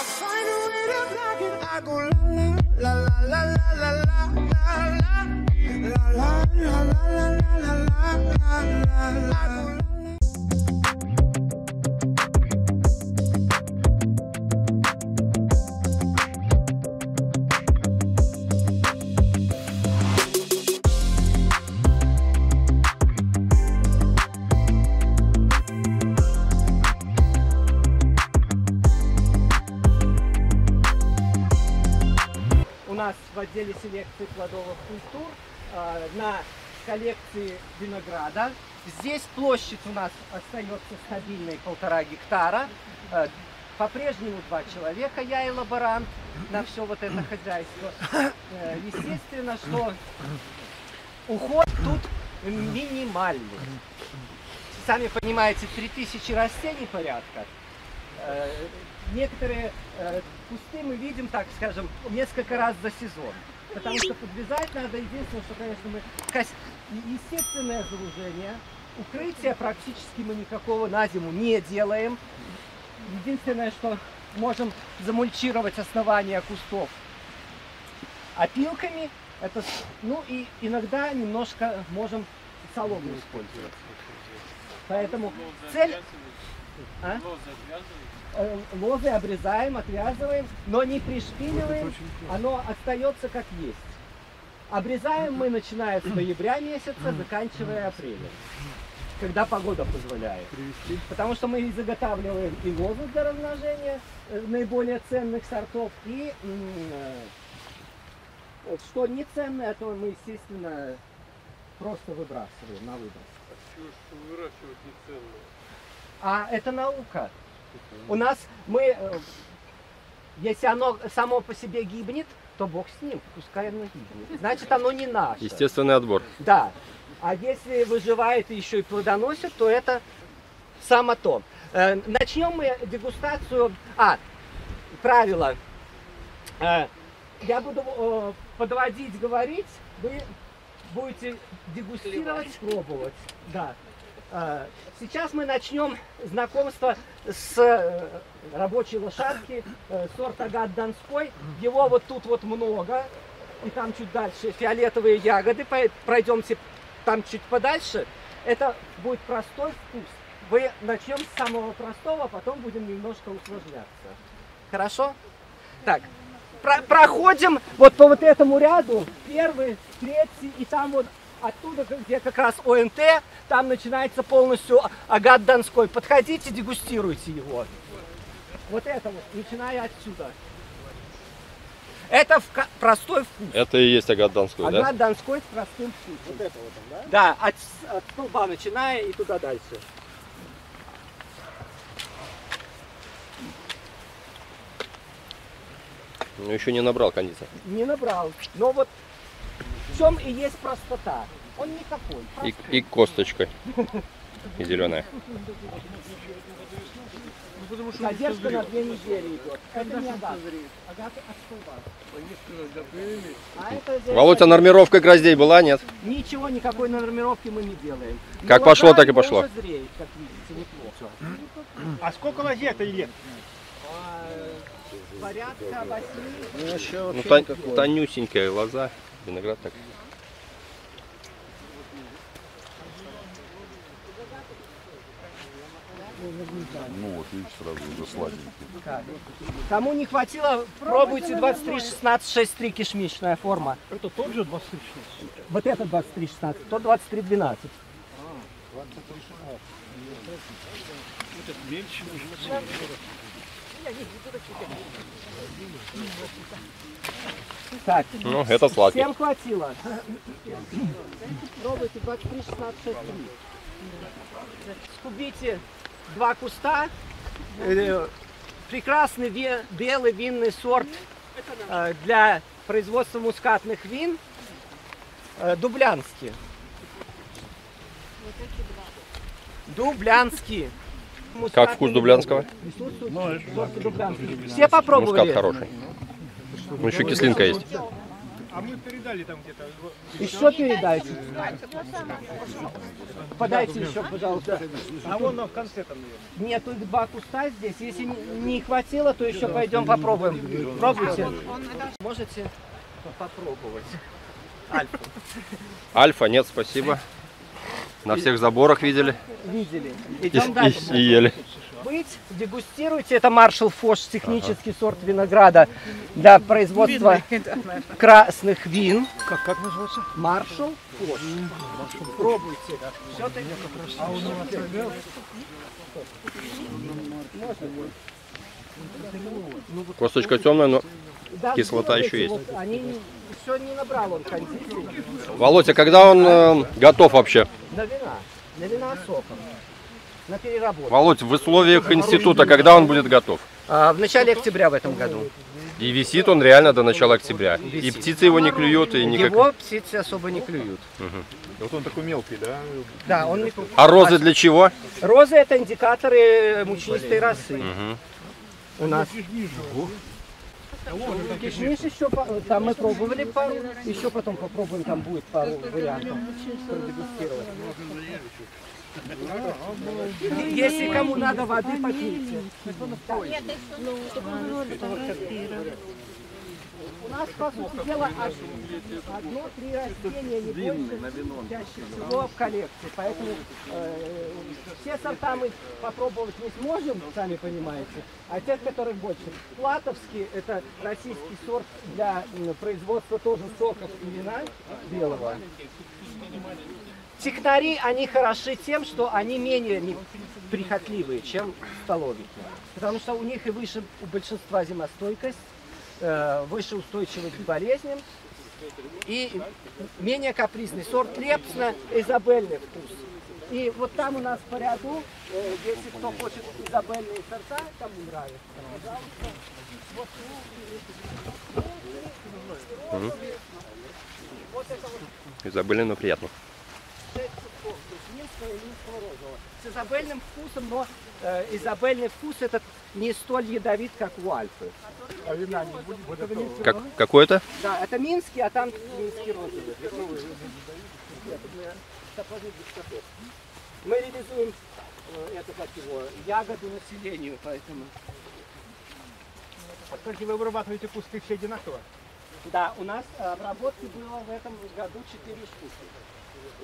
find a way to block it. I go la la la la la la la la la la la la la la. У нас в отделе селекции плодовых культур на коллекции винограда. Здесь площадь у нас остается стабильной 1,5 гектара. По-прежнему 2 человека, я и лаборант, на все вот это хозяйство. Естественно, что уход тут минимальный. Сами понимаете, 3000 растений порядка. Некоторые кусты мы видим, так скажем, несколько раз за сезон. Потому что подвязать надо, единственное, что, конечно, мы естественное заложение. Укрытия практически мы никакого на зиму не делаем. Единственное, что можем замульчировать основания кустов опилками. Это, ну и иногда немножко можем солому использовать. Поэтому цель... А? Лозы обрезаем, отвязываем, но не пришпиливаем, оно остается как есть. Обрезаем мы, начиная с ноября месяца, заканчивая апрелем, когда погода позволяет. Потому что мы заготавливаем и лозы для размножения наиболее ценных сортов, и что не ценное, то мы, естественно, просто выбрасываем на выброс. Что выращивать не ценное? А это наука. У нас если оно само по себе гибнет, то Бог с ним, пускай оно гибнет. Значит, оно не наше. Естественный отбор. Да. А если выживает и еще и плодоносит, то это само то. Начнем мы дегустацию. Правило. Я буду подводить, говорить, вы будете дегустировать, пробовать. Да. Сейчас мы начнем знакомство с рабочей лошадки, сорт Агат Донской. Его вот тут вот много, и там чуть дальше фиолетовые ягоды. Пройдемте там чуть подальше. Это будет простой вкус. Мы начнем с самого простого, а потом будем немножко усложняться. Хорошо? Так, проходим вот по вот этому ряду. Первый, третий, и там вот оттуда, где как раз ОНТ, там начинается полностью Агат Донской. Подходите, дегустируйте его. Вот это вот, начиная отсюда. Это простой вкус. Это и есть Агат Донской, да? Агат Донской с простым вкусом. Вот это вот он, да? Да, от столба начиная и туда дальше. Ну, еще не набрал кондиция. Не набрал. Но вот в чем и есть простота. Он никакой. И косточка. И зеленая. Задержка на 2 недели идет. Это не агат. Агат от столба. Володя, нормировка гроздей была, нет? Ничего, никакой нормировки мы не делаем. Как пошло, так и пошло. Уже зреет, как видите, неплохо. А сколько лозе-то лет? Порядка 8. Ну, тонюсенькая лоза. Виноград так. Ну вот, видишь, сразу уже сладенький. Кому не хватило, пробуйте 23-16-6-3 кишмичная форма. Это тот же 23-16? Вот это 23-16, то 23-12. Это мельче. Так, Ну, это сладкий. всем хватило. Пробуйте 23-16-6-3. Скубите 2 куста. Прекрасный белый винный сорт для производства мускатных вин. Дублянский. Дублянский. Как вкус дублянского? Все попробовали? Мускат хороший. Ну, еще кислинка есть. А мы передали там где-то. Еще передайте. Подайте еще, пожалуйста. А вон в конце там, наверное. Нету два куста здесь. Если не хватило, то еще пойдем попробуем. Пробуйте. Можете попробовать. Альфа. Альфа, нет, спасибо. На всех заборах видели Видели. и, Идем и- дальше. и ели. Быть, дегустируйте. Это Маршал Фош, технический сорт винограда для производства красных вин. Как называется? Маршал Фош. Пробуйте. Все-таки. Косточка темная, но Да, кислота вот еще эти есть. вот, они еще не набрал он кондиций. Володь, а когда он готов вообще? На вина соком. На переработку. Володь, в условиях института, когда он будет готов? В начале октября в этом году. И висит он реально до начала октября. И птицы его не клюют, и никак... Его птицы особо не клюют. Вот он такой мелкий, да? Да, он не... А розы для чего? Розы это индикаторы мучнистой росы. У нас. Кишмиш еще, там мы пробовали пару, еще потом попробуем, там будет пару вариантов продегустировать. Если кому надо воды, попейте. У нас, по сути дела, одно-три растения, не больше, чаще всего в коллекции. Поэтому все сорта мы попробовать не сможем, сами понимаете. А тех, которых больше. Платовский – это российский сорт для производства тоже соков и вина белого. Технари, они хороши тем, что они менее прихотливые, чем столовики. Потому что у них и выше у большинства зимостойкость, выше устойчивость к болезням и менее капризный. Сорт Лепсна, изабельный вкус. И вот там у нас по ряду, если кто хочет изабельные сорта, кому нравится, пожалуйста. Вот это вот. Изабелли, но приятно. С изабельным вкусом, но изабельный вкус этот не столь ядовит, как у Альфы. А вина не будет? Вот это Какой это? Да, это минский, а там минский розовый. Мы реализуем это как его, ягоду населению, поэтому. Только вы вырабатываете кусты все одинаково? Да, у нас обработки было в этом году 4 штуки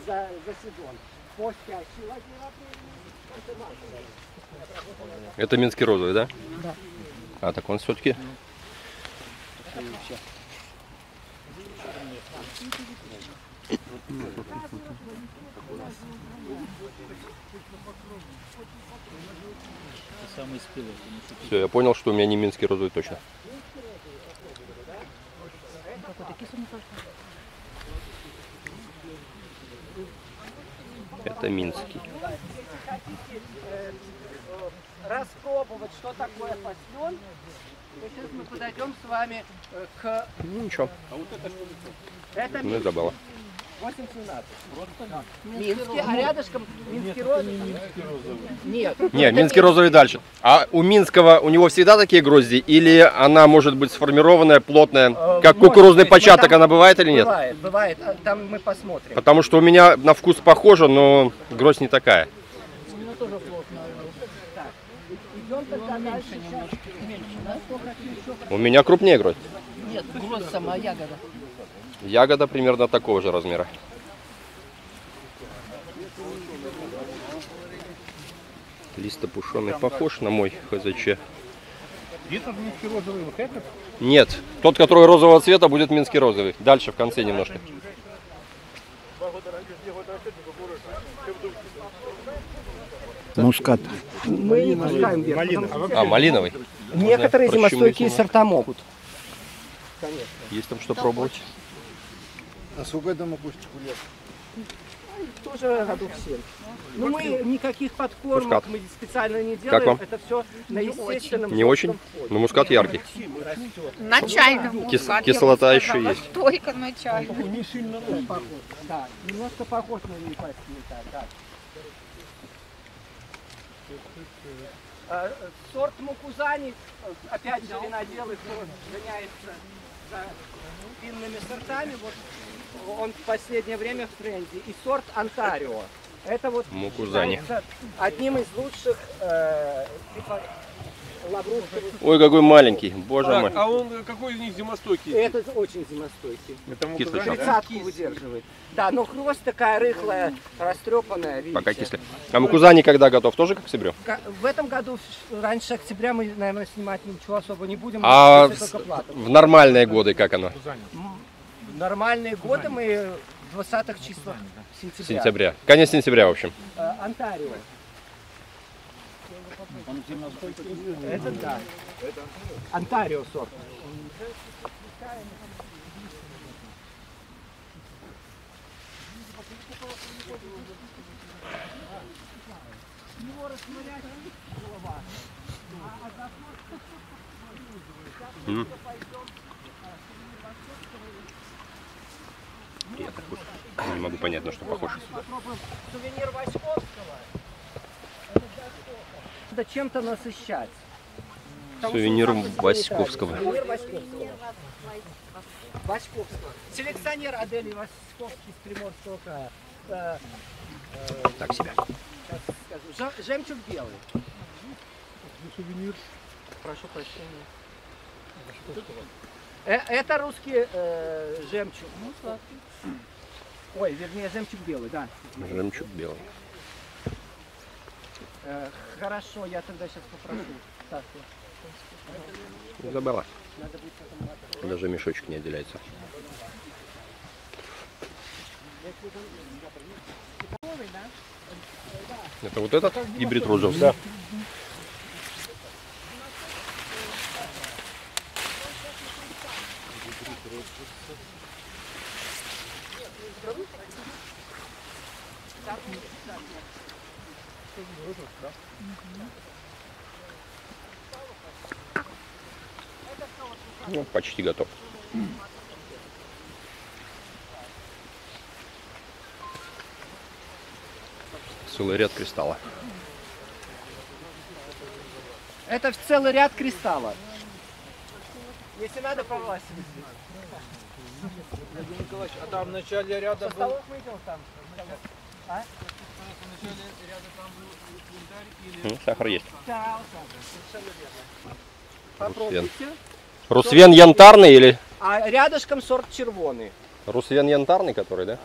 за сезон. По спящей воде Это минский розовый, да? Да. А, так он все-таки... Все, я понял, что у меня не минский розовый точно. Это минский. распробовать, что такое паслен, то сейчас мы подойдем с вами к... Ну ничего, Это не забыла. 817. Минский, а рядышком Минский розовый? Нет. Не, минский розовый дальше. А у минского, у него всегда такие грозди? Или она может быть сформированная, плотная? Как кукурузный початок, она бывает или нет? Бывает, бывает. Там мы посмотрим. Потому что у меня на вкус похоже, но гроздь не такая. Идем тогда дальше. У меня крупнее гроздь. Нет, гроздь сама ягода. Ягода примерно такого же размера. Листопушеный похож на мой ХЗЧ. Этот минский розовый, вот этот? Нет, тот, который розового цвета, будет минский розовый. Дальше, в конце немножко. Мускат. Мы не пускаем вверх. Малина. потому что А, малиновый. некоторые Можно зимостойкие прощемить сорта могут. Есть там что пробовать? А сколько этому кустику лет? Тоже годов 7. Но мы никаких подкормок Мускат. мы специально не делаем. вам? Это все на естественном. Не очень, но мускат яркий. На чайном. Кислота еще есть. Только на чайном. Похож. Да, немножко похож на непостельный, да. Сорт Мукузани, опять же виноделы, кто гоняется за винными сортами. Вот он в последнее время в тренде. И сорт Онтарио. Это вот Мукузани. считается одним из лучших типа лаврушковых. Ой, какой маленький, боже мой. Так, а он какой из них зимостойкий? Этот очень зимостойкий. Кислый сорт. 30-ку выдерживает. Да, но хвост такая рыхлая, растрепанная, видите. Пока кислый. А Мукузани когда готов? Тоже к октябрю? В этом году, раньше октября, мы, наверное, снимать ничего особо не будем. А если только плату. в нормальные годы как оно? В нормальные годы мы в 20-х числах сентября. Сентября. Конец сентября, в общем. Онтарио. Это да. Онтарио сорт. Приятно вкус. Не могу понять, на что похож. Попробуем сувенир Васьковского. Надо чем-то насыщать. Потому что Сувенир он сам по себе Васьковского. не тает. Сувенир Васьковского. Васьковского. Селекционер Адели Васьковский с Приморского края. Так себе. Сейчас скажу. Жемчуг белый. Сувенир. Прошу прощения. Это русский жемчуг. Ой, вернее, жемчуг белый, да. Жемчуг белый. Хорошо, я тогда сейчас попрошу. Так, Забыла. надо будет потом... Даже мешочек не отделяется. Это вот этот гибрид розовый? Да. Ну, почти готов. Целый ряд кристалла. Это целый ряд кристаллов. Если надо, повласить. Владимир Николаевич, а там в начале ряда Со был... столов мы идем там. А? В начале ряда там был янтарь или... Сахар есть. Да, совершенно верно. Попробуйте. Русвен янтарный или? А рядышком сорт червоный. Русвен янтарный, который, да?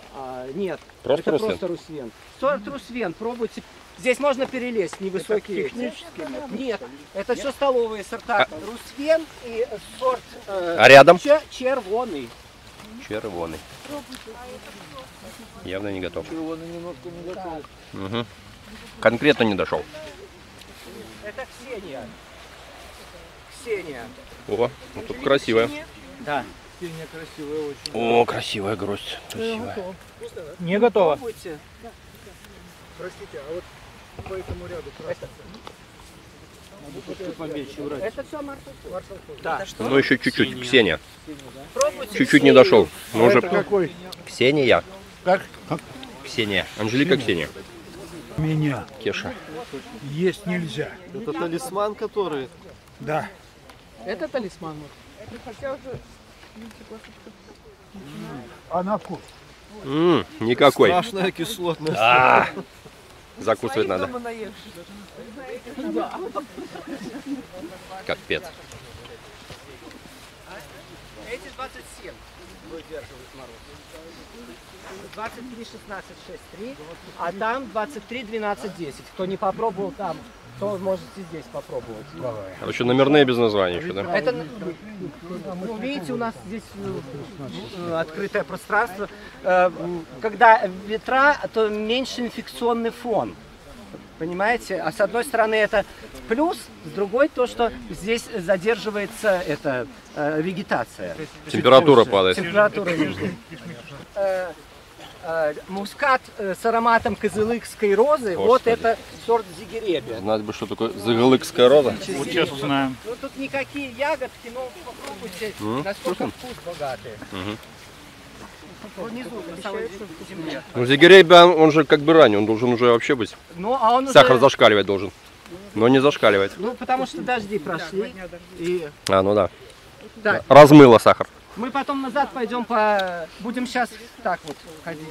Нет, Просто это русвен? просто русвен. Сорт русвен, пробуйте. Здесь можно перелезть, невысокие. Нет, это все столовые сорта. Русвен и сорт А рядом? червоный. Червоный. Явно не готов. Червоный немножко не готов. Угу. Конкретно не дошел. Это Ксения. Ксения. О, ну тут красивая. Да. Ксения красивая очень. О, красивая гроздь. Красивая. Не готово. Пробуйте. Простите, а вот по этому ряду Это все марсалфон. Да. Ну еще чуть-чуть. Ксения. Пробуйте. Чуть-чуть не дошел. Но уже... какой? Ксения. Как? Ксения. Анжелика Ксения. Меня Кеша. есть нельзя. Это талисман, который... Да. Это талисман. А на вкус? Никакой. Страшная кислотность. Закусывать надо. Как пец. Эти 27 выдерживают мороз. 23, 16, 6, 3. А там 23, 12, 10. Кто не попробовал там, то можете здесь попробовать. Короче, номерные без названия еще, да? Это, ну, видите, у нас здесь открытое пространство. Когда ветра, то меньше инфекционный фон. Понимаете? А с одной стороны это плюс, с другой то, что здесь задерживается эта вегетация. Температура падает. Температура ниже. Мускат с ароматом козылыкской розы, вот Господи. это сорт зигеребия. Знать бы, что такое загалыкская роза. Честно знаем. Ну тут никакие ягодки, но попробуйте, насколько вкус богатый. Внизу, на самой земле. Ну, зигеребия, он же как бы ранний, он должен уже вообще быть. Ну, а он Сахар уже, зашкаливать должен. Но не зашкаливает. ну, потому что дожди прошли. И... А, ну да. Да. Размыло сахар. Мы потом назад пойдем будем сейчас так вот ходить.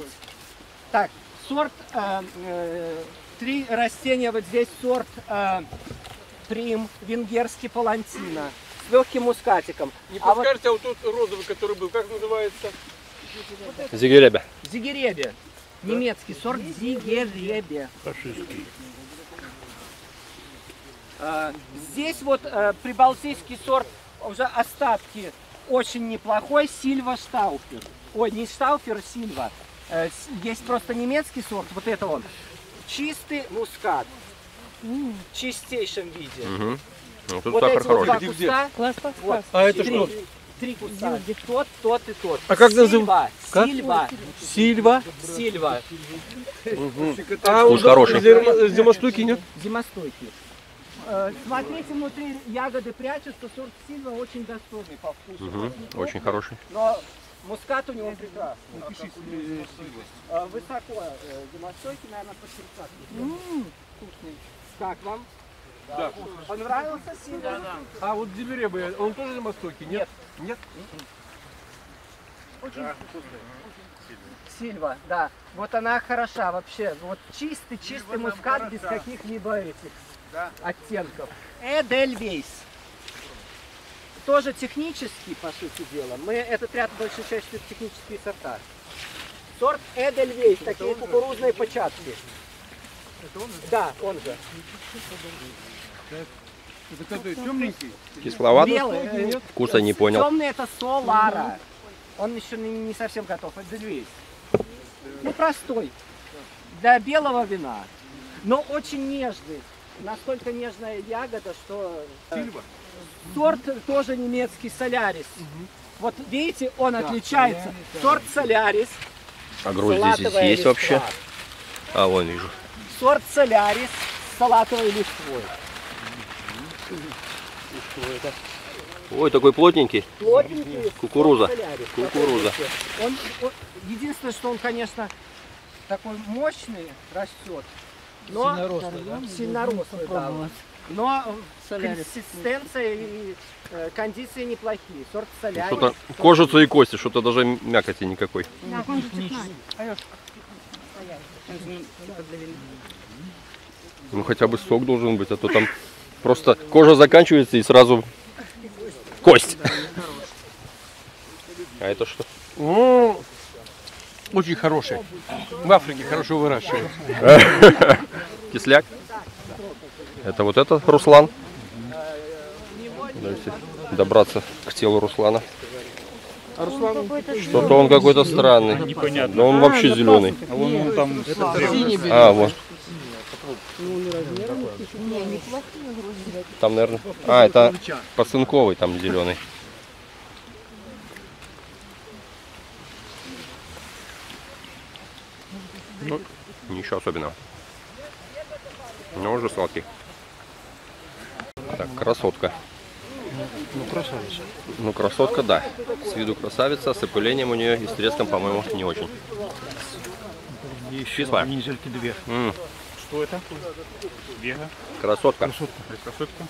Так, сорт, 3 растения, вот здесь сорт Прим, венгерский палантина, с легким мускатиком. Не А вот подскажете, а вот тот розовый, который был, как называется? Зигеребя. Зигеребе, немецкий сорт Зигеребе. Фашистский. Здесь вот прибалтийский сорт, уже остатки, очень неплохой, Сильва Штауфер. Ой, не Штауфер, Сильва. Есть просто немецкий сорт, вот это он. Чистый мускат. В чистейшем виде. Угу. Ну, тут Вот сахар эти вот хороший. два куста. Вот, А это три, что? 3 куста. Тот и тот. А как Сильва, называется? Как? Сильва. Сильва. Сильва. А Вкус хороший. зимостойки нет? Зимостойкий. Смотрите, внутри ягоды прячутся, сорт Сильва очень достойный по вкусу. Угу. Очень хороший. Но мускат у него прекрасный. Высоко зимостойкий, наверное, по 30. Вкусный. Как вам? Да. Понравился Сильва? А вот зимеребы, он тоже зимостойкий? Нет. Нет? Сильва, да. Вот она хороша вообще. Вот чистый мускат без каких-либо этих оттенков. Эдельвейс. Тоже технический, по сути дела. Мы этот ряд большей частью технические сорта. Сорт Эдельвейс, такие кукурузные початки. Да, он же. Это какой темненький? Кисловат? Белый. Вкуса не понял. Темный это Солара. Он еще не совсем готов. Эдельвейс. Ну, простой. Для белого вина. Но очень нежный. Настолько нежная ягода, что... Сорт тоже немецкий, Солярис. Вот видите, он отличается. Сорт Солярис. А грозди здесь салатовая есть листва. вообще? А, вон вижу. Сорт Солярис с салатовой листвой. Ой, такой плотненький. Плотненький. Кукуруза. сорт Солярис. Кукуруза. Единственное, что он, конечно, такой мощный растет. Но сильнорослый, да. Но консистенция и кондиции неплохие. Сорт Солярис. Что-то кожица и кости, что-то даже мякоти никакой. Ну хотя бы сок должен быть, а то там просто кожа заканчивается и сразу кость. А это что? Очень хороший. В Африке хорошо выращивают. Кисляк? Это вот это Руслан? Давайте добраться к телу Руслана. Что-то он какой-то странный. Непонятно. Но он вообще зеленый. А вон там А, вот. Там, наверное... А, это пацанковый, там зеленый. Ну, ничего особенного. Но уже сладкий. Так, красотка. Ну, красотка, да. С виду красавица, с опылением у нее и с треском, по-моему, не очень. Кислая. недельки 2. Что это? Бега. Красотка. Красотка.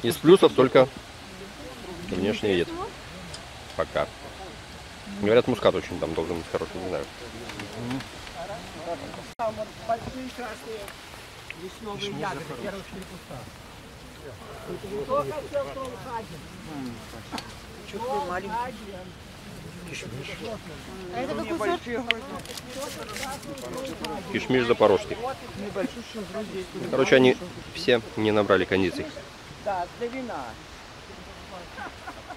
Из плюсов только внешний вид. Пока. Говорят, мускат очень там должен быть хороший, не знаю. Большие красные вишневые ягоды, первых 3 куста. Кто хотел, то уходит. Кишмиш запорожский. Короче, они все не набрали кондиций. Да, для вина.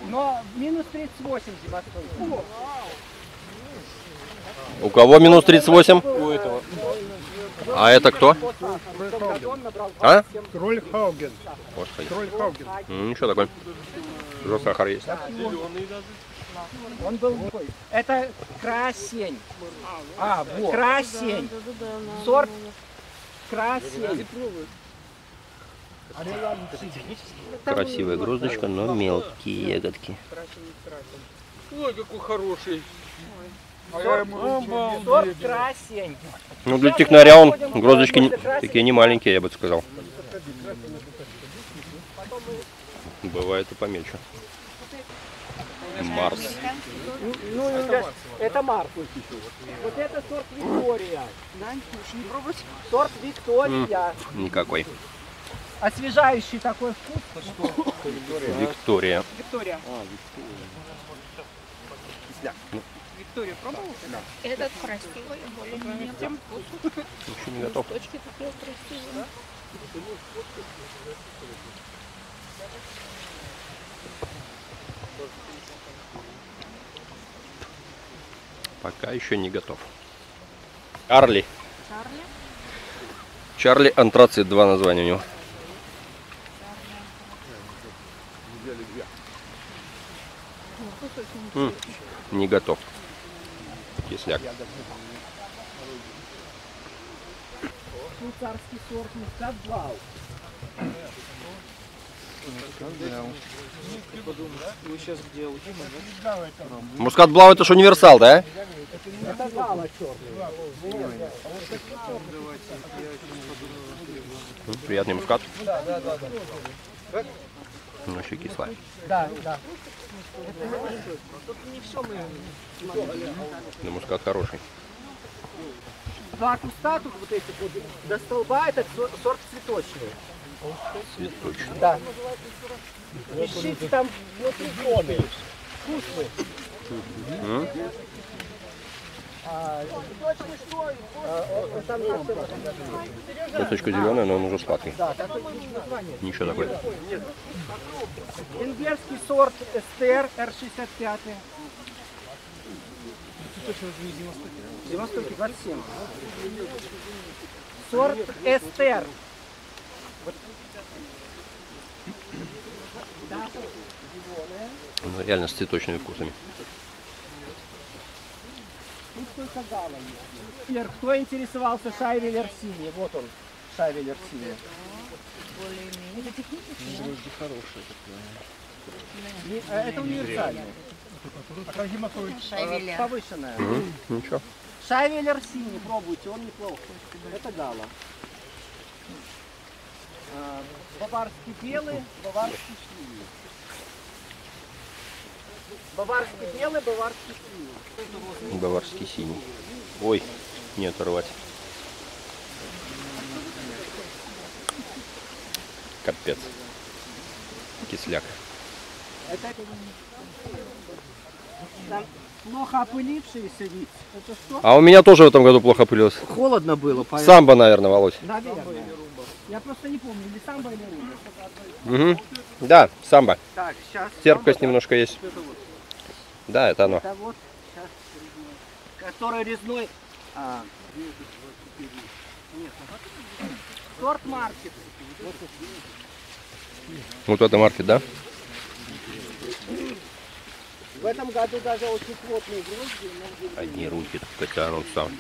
Но минус 38 зимостойкий. У кого минус 38? У этого. А это кто? А? Крольхауген. Господи. Крольхауген. Ничего такой. Уже сахар есть. Он был такой. Это красень. А, вот. Красень. Сорт красень. Красивая гроздочка, но мелкие ягодки. Ой, какой хороший. Сорт красень. Ну, для технаря он гроздочки такие не маленькие, я бы сказал. Бывает и помельче. Марс. Ну, это Марс. Вот это сорт Виктория. Сорт Виктория. Никакой. Освежающий такой вкус. Виктория. Виктория пробовал? Этот красивый, более-менее тем вкус. Еще не готов. Точки такие красивые. Пока еще не готов. Чарли. Чарли антрацит, 2 названия у него. Не готов. Кисляк. Швейцарский сорт Мускат Блау. Вы сейчас где? У Димы, да? Мускат Блау это ж универсал, да? Это Гала черный. Приятный мускат. Ну, еще кислая. Да. Но мускат хороший. Два куста тут вот этих вот до столба, этот сорт цветочный. Цветочный. Да. Ищите там внутри коны. Вкусный. Там Косточка зеленая, но он уже сладкий. да, такое название. Ничего такой. Венгерский сорт Эстер R65. 90 27. Сорт Эстер. Он реально с цветочными вкусами. Тут только гала есть. Теперь, кто интересовался Шайвелер синий? Вот он, Шайвелер синий. Это универсальный. Шайвеля. Повышенная. Ничего. Шайвелер синий, пробуйте, он неплохо. Это гала. Баварский белый, баварский синий. Баварский белый, баварский синий. Баварский синий. Ой, не оторвать. Капец. Кисляк. Это там плохо опылившиеся вид. Это что? А у меня тоже в этом году плохо пылилось. Холодно было, поэтому. Самбо, наверное, Володь. Наверное. Я просто не помню, или самбо, или румба. Угу. Да, самбо. Так, сейчас. Терпкость немножко есть. Да, это оно. Это вот, сейчас, который резной. Нет, сорт маркет. Вот это маркет, да? В этом году даже очень плотные грозди. Одни руки, хотя он сам.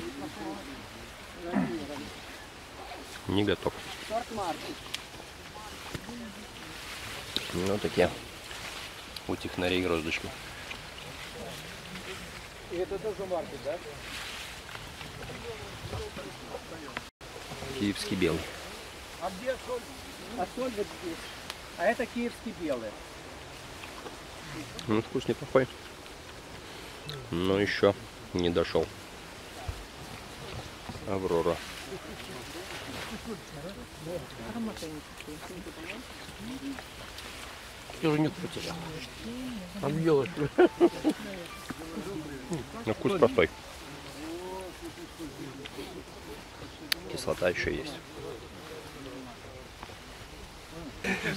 Не готов. Сорт маркет. Ну, такие у технарей гроздочки. И это тоже маркет, да? Киевский белый. А где соль? А соль вот здесь. А это киевский белый. Ну, вкус неплохой. Но еще не дошел. Аврора. Я уже нет потерял. Объелось. Но вкус простой. Кислота еще есть.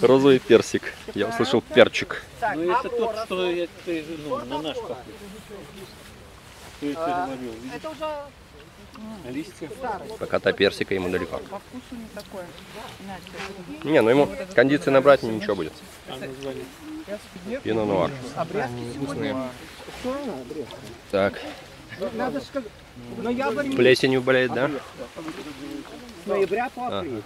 Розовый персик. Я услышал перчик. Так, Ну это Аврора, тот, что я, на наш похож. Что я сегодня ловил. Видишь, это уже листья. старый. Пока-то персика ему далеко. По вкусу не такое. Не, ну ему кондиции набрать ничего будет. А название? Пино нуар. Обрезки сегодня. Что она, обрезки? Так, Надо же как... Ноябрь не плесенью болеет, да? с ноября по апрель.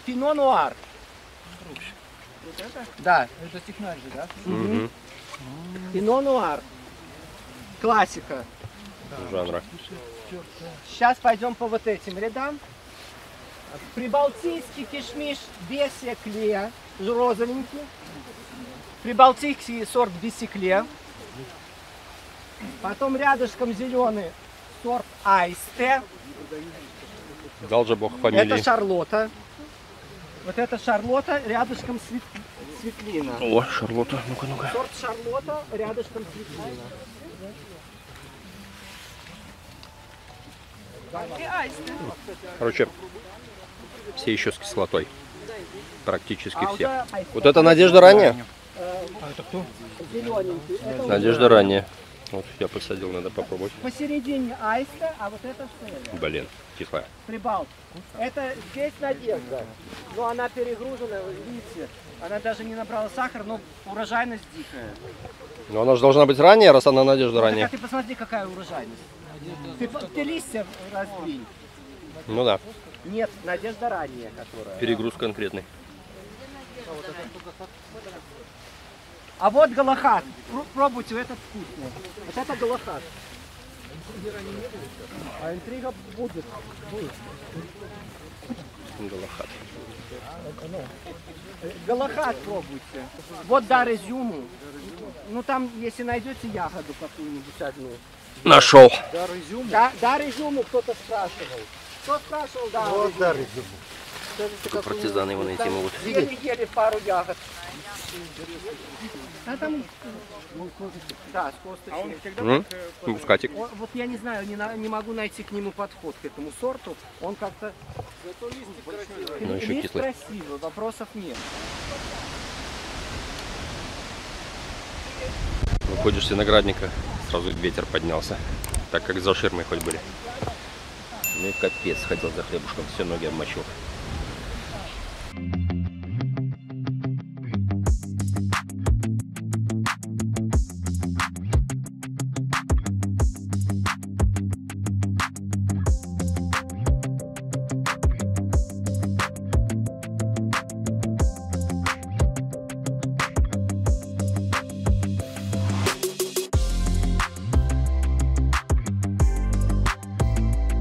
Пино нуар. Вот это? Да. Это технарь же, да? Мгм. Пино нуар. Классика. Жанра. Сейчас пойдем по вот этим рядам. Прибалтийский кишмиш Бесия Клея, розовенький. Прибалтийский сорт Бисекле. Потом рядышком зеленый сорт Аисте. Дал же Бог Это фамилии. Шарлотта. Вот это Шарлотта, рядышком Светлина. О, Шарлотта, ну-ка, ну-ка. Сорт Шарлотта, рядышком Светлина. И аисты. Короче, все еще с кислотой. Практически А все. уже Вот это Надежда ранняя? зелененький. Это Надежда ранняя. Вот я посадил, надо попробовать. посередине Аиста, а вот это что? Блин, кислая. Прибалт. Это здесь Надежда. Но она перегружена, видите. Она даже не набрала сахар, но урожайность дикая. Но она же должна быть ранняя, раз она Надежда Так, а ранняя. ты посмотри, какая урожайность. Ты листья раздвинь. Ну да, Нет, Надежда ранняя, которая. перегруз конкретный. А вот Галахат. Пробуйте, этот вкусный. Вот это Галахат. А интрига будет. Галахат. Галахат пробуйте. Вот дар изюму. Ну там, если найдете ягоду какую-нибудь одну. Нашел. Дар изюму кто-то спрашивал. Кто спрашивал дар изюму? Вот дар изюму. Только партизаны его найти могут. Еле-еле пару ягод. А там... Да, с косточкой. Мускатик. Вот я не знаю, не могу найти к нему подход, к этому сорту. Он как-то... Ну, еще Лист кислый. красивый, вопросов нет. Выходишь с виноградника, сразу ветер поднялся. Так как за ширмой хоть были. Ну и капец, хотел за хлебушком, все ноги обмочил.